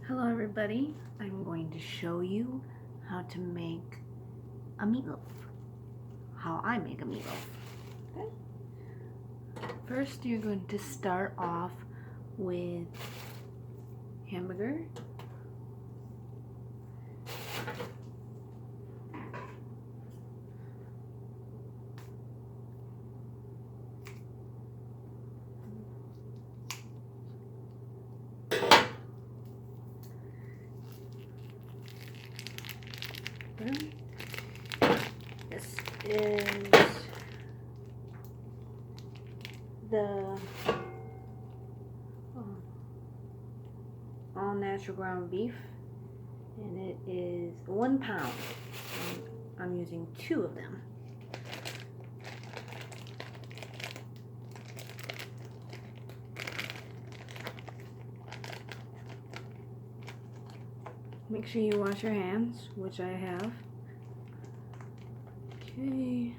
Hello everybody, I'm going to show you how to make a meatloaf. How I make a meatloaf. Okay. First you're going to start off with hamburger. This is the all natural ground beef, and it is 1 pound. I'm using 2 of them. Make sure you wash your hands, which I have. Okay.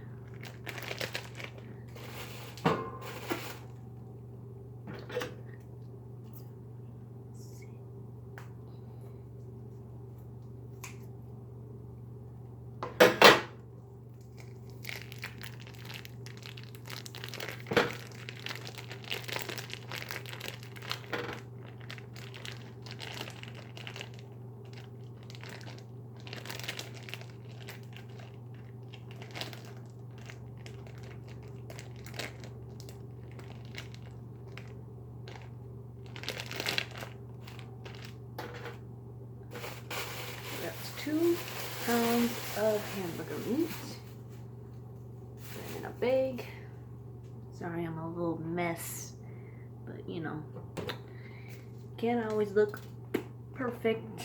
That's 2 pounds of hamburger meat. Put it in a bag. Sorry, I'm a little mess, but you know, can't always look perfect.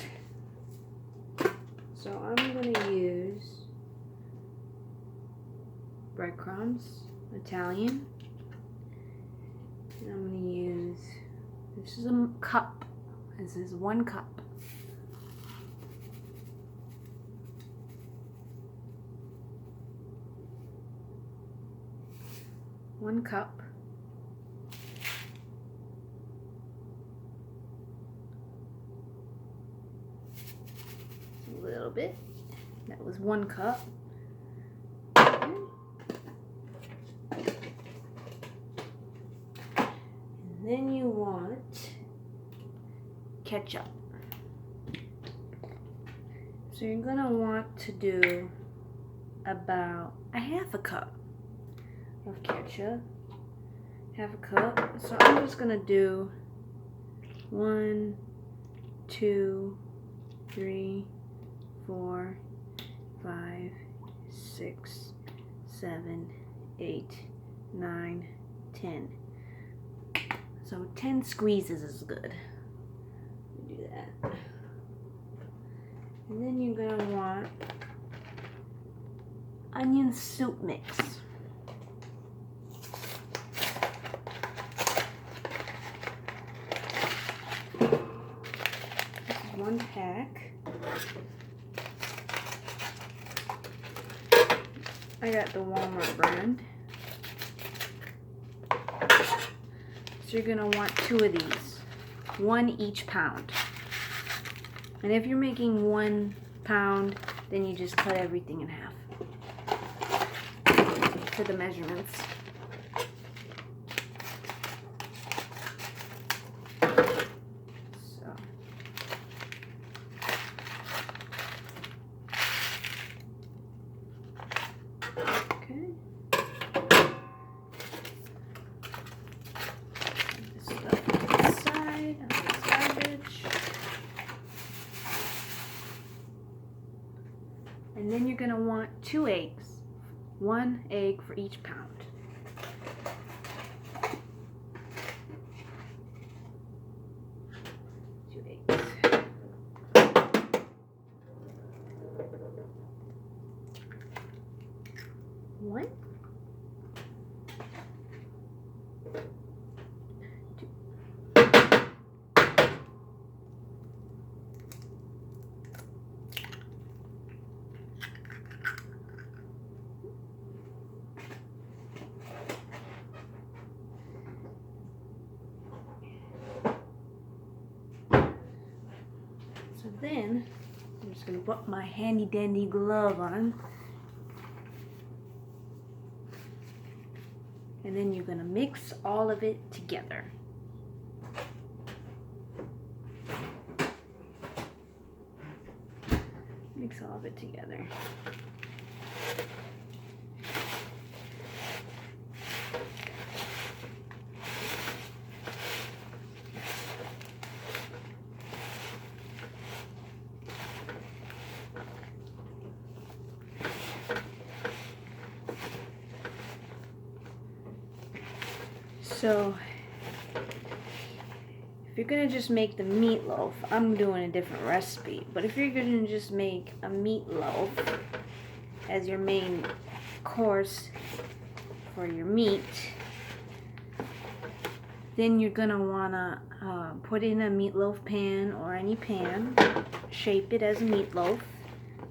So I'm gonna use breadcrumbs, Italian, and I'm gonna use, this is a cup. This is 1 cup. One cup. A little bit. That was 1 cup. And then you want ketchup. So you're gonna want to do about a 1/2 cup of ketchup. 1/2 cup. So I'm just gonna do 1, 2, 3, 4, 5, 6, 7, 8, 9, 10. So 10 squeezes is good. Do that. And then you're gonna want onion soup mix. This is 1 pack. I got the Walmart brand. So you're gonna want 2 of these, 1 each pound. And if you're making 1 pound, then you just cut everything in half to the measurements. So. Okay. This stuff on the side, on this garbage. And then you're gonna want 2 eggs. 1 egg for each pound. One, two. then I'm just gonna put my handy dandy glove on. And then you're gonna mix all of it together. Mix all of it together. So, if you're gonna just make the meatloaf, I'm doing a different recipe. But if you're gonna just make a meatloaf as your main course for your meat, then you're gonna wanna put in a meatloaf pan or any pan, shape it as a meatloaf,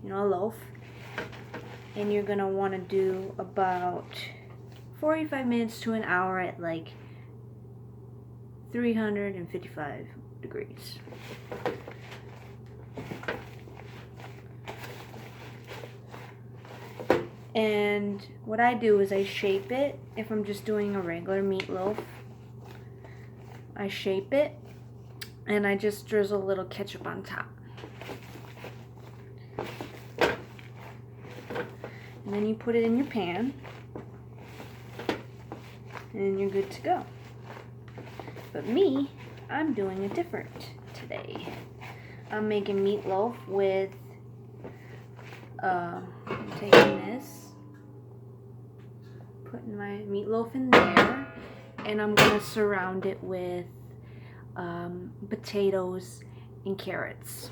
you know, a loaf, and you're gonna wanna do about 45 minutes to an hour at like 355 degrees. And what I do is I shape it. If I'm just doing a regular meatloaf, I shape it and I just drizzle a little ketchup on top. And then you put it in your pan and you're good to go. But me, I'm doing it different today. I'm making meatloaf with, I'm taking this, putting my meatloaf in there, and I'm gonna surround it with potatoes and carrots.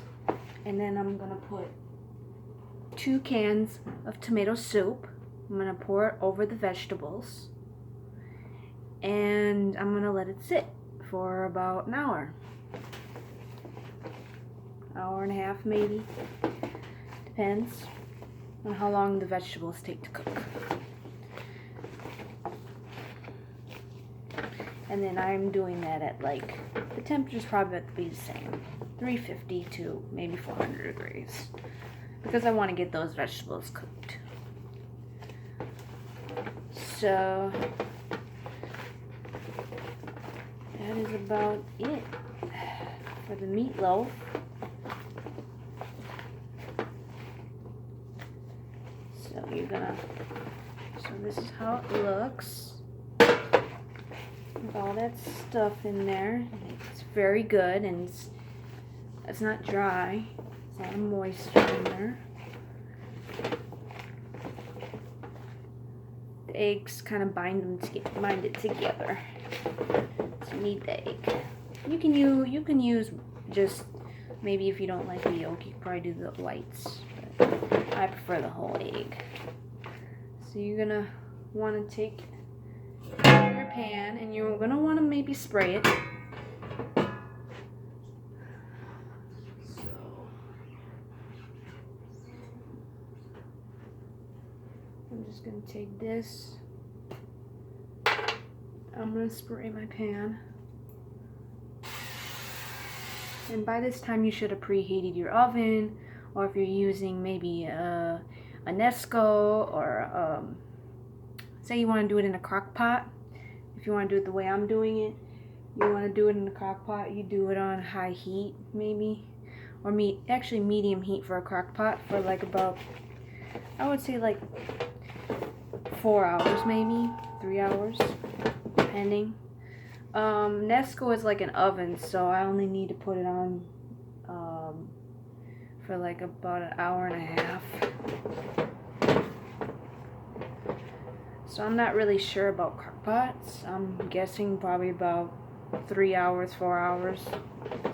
And then I'm gonna put 2 cans of tomato soup. I'm gonna pour it over the vegetables. And I'm gonna let it sit for about an hour. Hour and a half maybe. Depends on how long the vegetables take to cook. And then I'm doing that at like, the temperature's probably about to be the same. 350 to maybe 400 degrees. Because I want to get those vegetables cooked. So that is about it for the meatloaf. So you're gonna, so this is how it looks. With all that stuff in there. It's very good and it's not dry. It's a lot of moisture in there. The eggs kind of bind it together. So you need the egg. You can use just, maybe if you don't like the yolk, you can probably do the whites. But I prefer the whole egg. So you're gonna want to take your pan and you're gonna want to maybe spray it. I'm just going to take this, I'm going to spray my pan, and by this time you should have preheated your oven, or if you're using maybe a Nesco, or say you want to do it in a crock pot. If you want to do it the way I'm doing it, you want to do it in a crock pot, you do it on high heat maybe, or actually medium heat for a crock pot for like about, I would say like 4 hours maybe, 3 hours, depending. Nesco is like an oven, so I only need to put it on for like about an hour and a half. So I'm not really sure about crock pots. I'm guessing probably about 3 hours, 4 hours,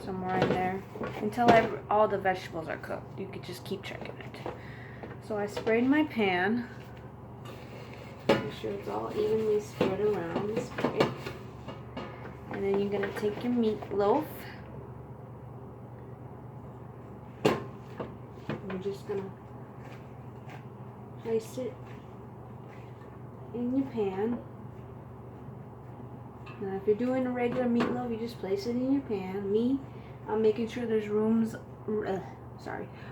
somewhere in there, until all the vegetables are cooked. You could just keep checking it. So I sprayed my pan. Make sure it's all evenly spread around. Spray. And then you're going to take your meatloaf. You're just going to place it in your pan. Now if you're doing a regular meatloaf, you just place it in your pan. I'm making sure there's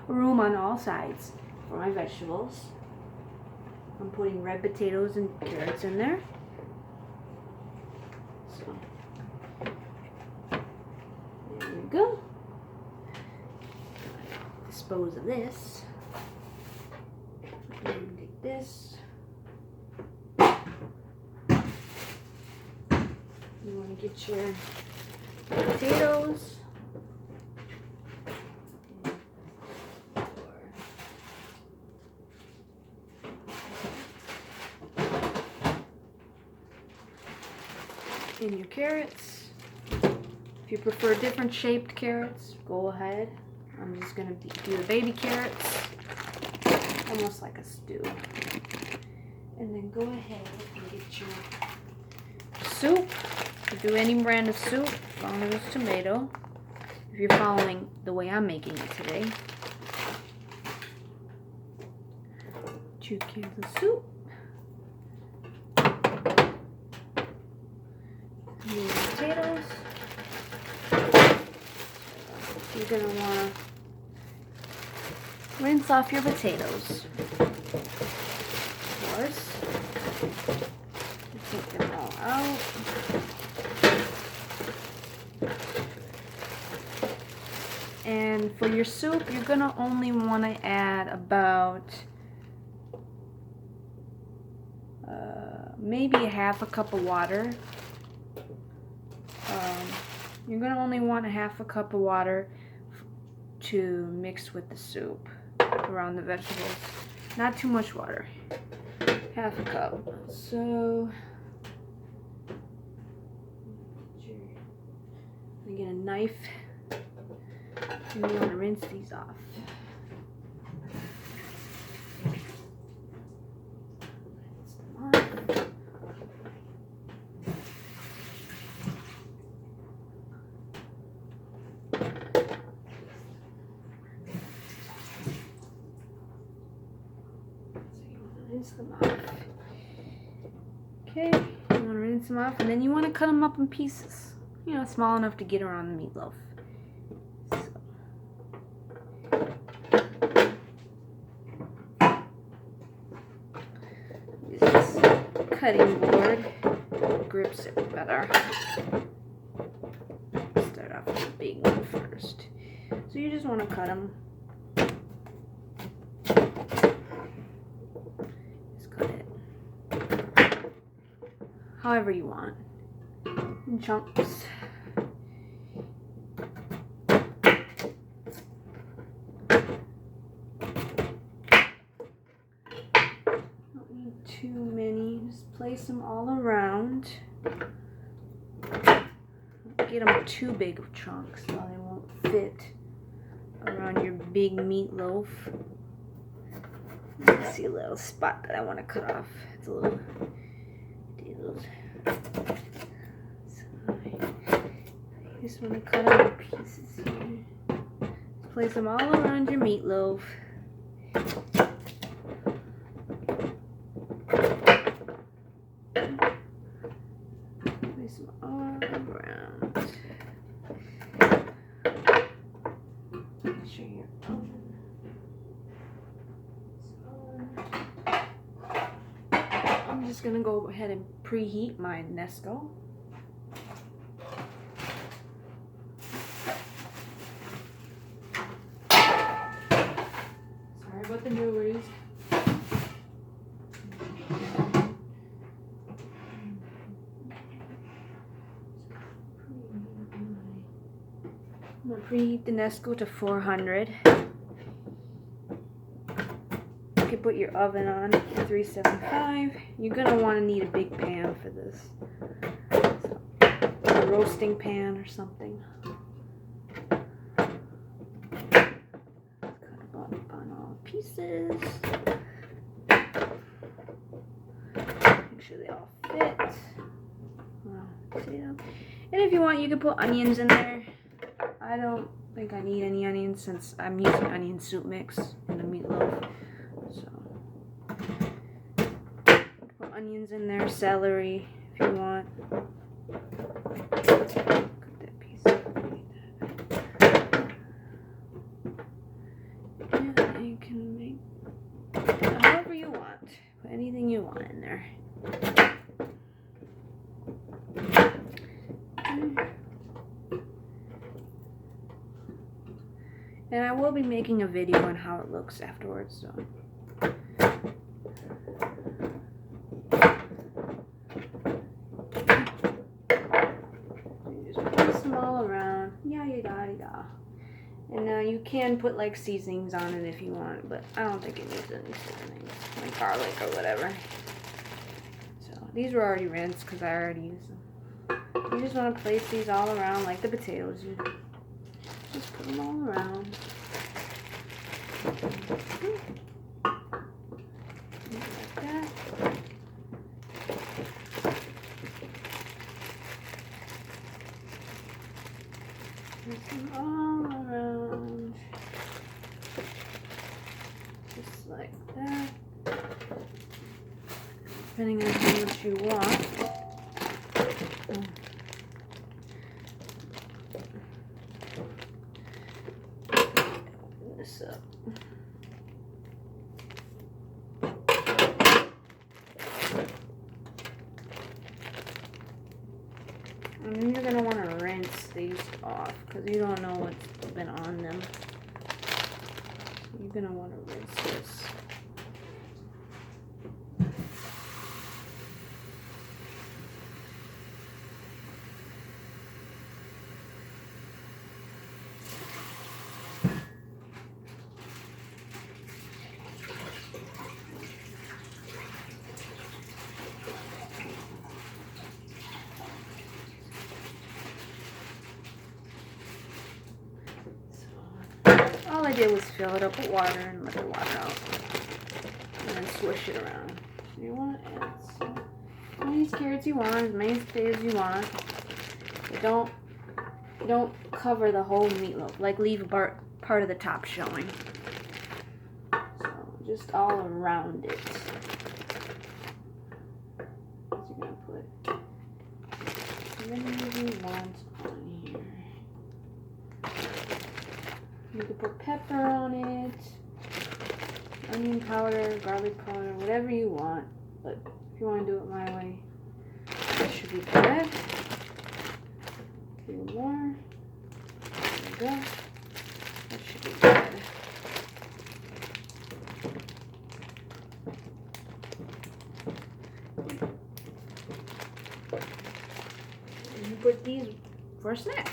room on all sides for my vegetables. I'm putting red potatoes and carrots in there. So there we go. Dispose of this. And take this. You want to get your potatoes. And your carrots. If you prefer different shaped carrots, go ahead. I'm just going to do the baby carrots, almost like a stew. And then go ahead and get your soup. Do any brand of soup, as long as it's tomato. If you're following the way I'm making it today. 2 cans of soup. Your potatoes. You're going to want to rinse off your potatoes. Of course. Take them all out. And for your soup, you're going to only want to add about maybe a half a cup of water. You're going to only want a half a cup of water to mix with the soup around the vegetables. Not too much water. Half a cup. So, I get a knife and you want to rinse these off. Rinse them off. Okay, you want to rinse them off, and then you want to cut them up in pieces. You know, small enough to get around the meatloaf. So, use this cutting board. Grips it better. Start off with the big one first. So you just want to cut them. However you want, in chunks. Don't need too many, just place them all around. Don't get them too big of chunks so they won't fit around your big meatloaf. I see a little spot that I want to cut off. It's a little potatoes. So I just want to cut them in pieces here. Just place them all around your meatloaf. Place them all around. Make sure you're I'm just going to go ahead and preheat my Nesco. Sorry about the noise. I'm going to preheat the Nesco to 400. You can put your oven on 375. You're going to want to need a big pan for this. So, a roasting pan or something. Cut them up on all pieces. Make sure they all fit. And if you want, you can put onions in there. I don't think I need any onions since I'm using onion soup mix in the meatloaf. So, put onions in there, celery if you want. Cut that piece. Put anything you want in there. And I will be making a video on how it looks afterwards, so. You just place them all around. Yeah. And you can put like seasonings on it if you want, but I don't think it needs any seasonings, like garlic or whatever. So these were already rinsed because I already used them. You just want to place these all around like the potatoes. You just put them all around. Like that. Place them all around. Just like that. Depending on how much you want. This up. And then you're going to want to rinse these off because you don't know what's been on them. You're going to want to rinse this. All I did was fill it up with water and let the water out. And then swish it around. So you want to add how many carrots you want, as many potatoes you want. But don't cover the whole meatloaf. Like leave a part of the top showing. So just all around it. So you're going to put whatever you want on here. You can put pepper on it, onion powder, garlic powder, whatever you want. But if you want to do it my way, that should be good. A few more. There we go. That should be good. And you put these for a snack.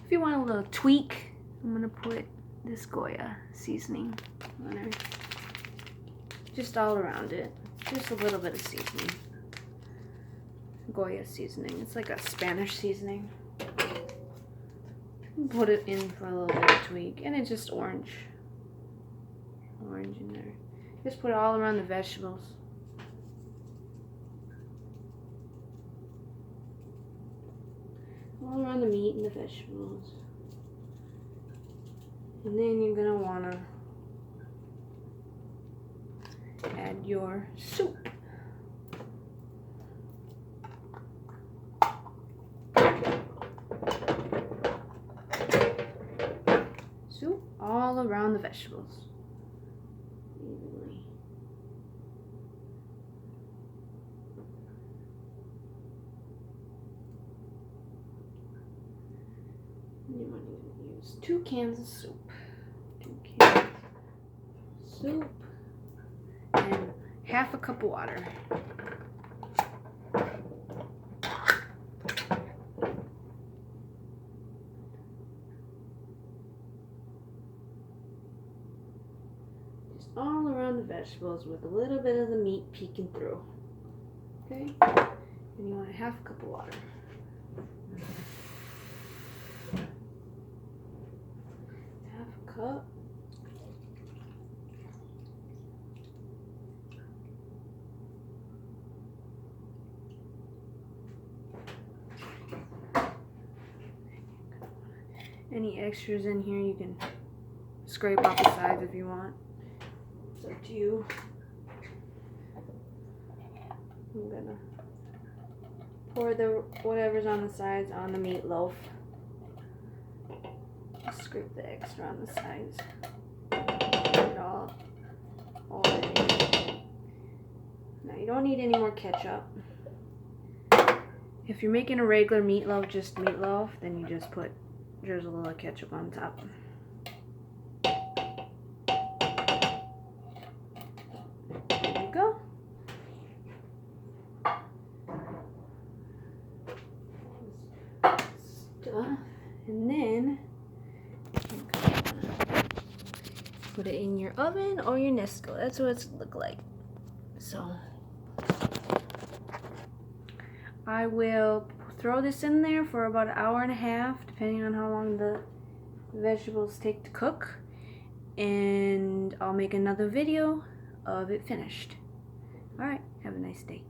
If you want a little tweak, I'm going to put this Goya seasoning on there. Just all around it. Just a little bit of seasoning. Goya seasoning. It's like a Spanish seasoning. Put it in for a little bit of tweak. And it's just orange. Orange in there. Just put it all around the vegetables. All around the meat and the vegetables. And then you're going to want to add your soup. Soup all around the vegetables. Evenly. You want to use 2 cans of soup. 2 cans of soup. And half a cup of water. Just all around the vegetables with a little bit of the meat peeking through. Okay? And you want a half a cup of water. Cup. Any extras in here you can scrape off the sides if you want. It's up to you. I'm gonna pour the whatever's on the sides on the meatloaf. Scrape the extra on the sides. Get it all in. Now you don't need any more ketchup. If you're making a regular meatloaf, just meatloaf, then you just drizzle a little ketchup on top. There you go. Stuff. And then put it in your oven or your Nesco. That's what it's look like. So I will throw this in there for about an hour and a half, depending on how long the vegetables take to cook. And I'll make another video of it finished. Alright, have a nice day.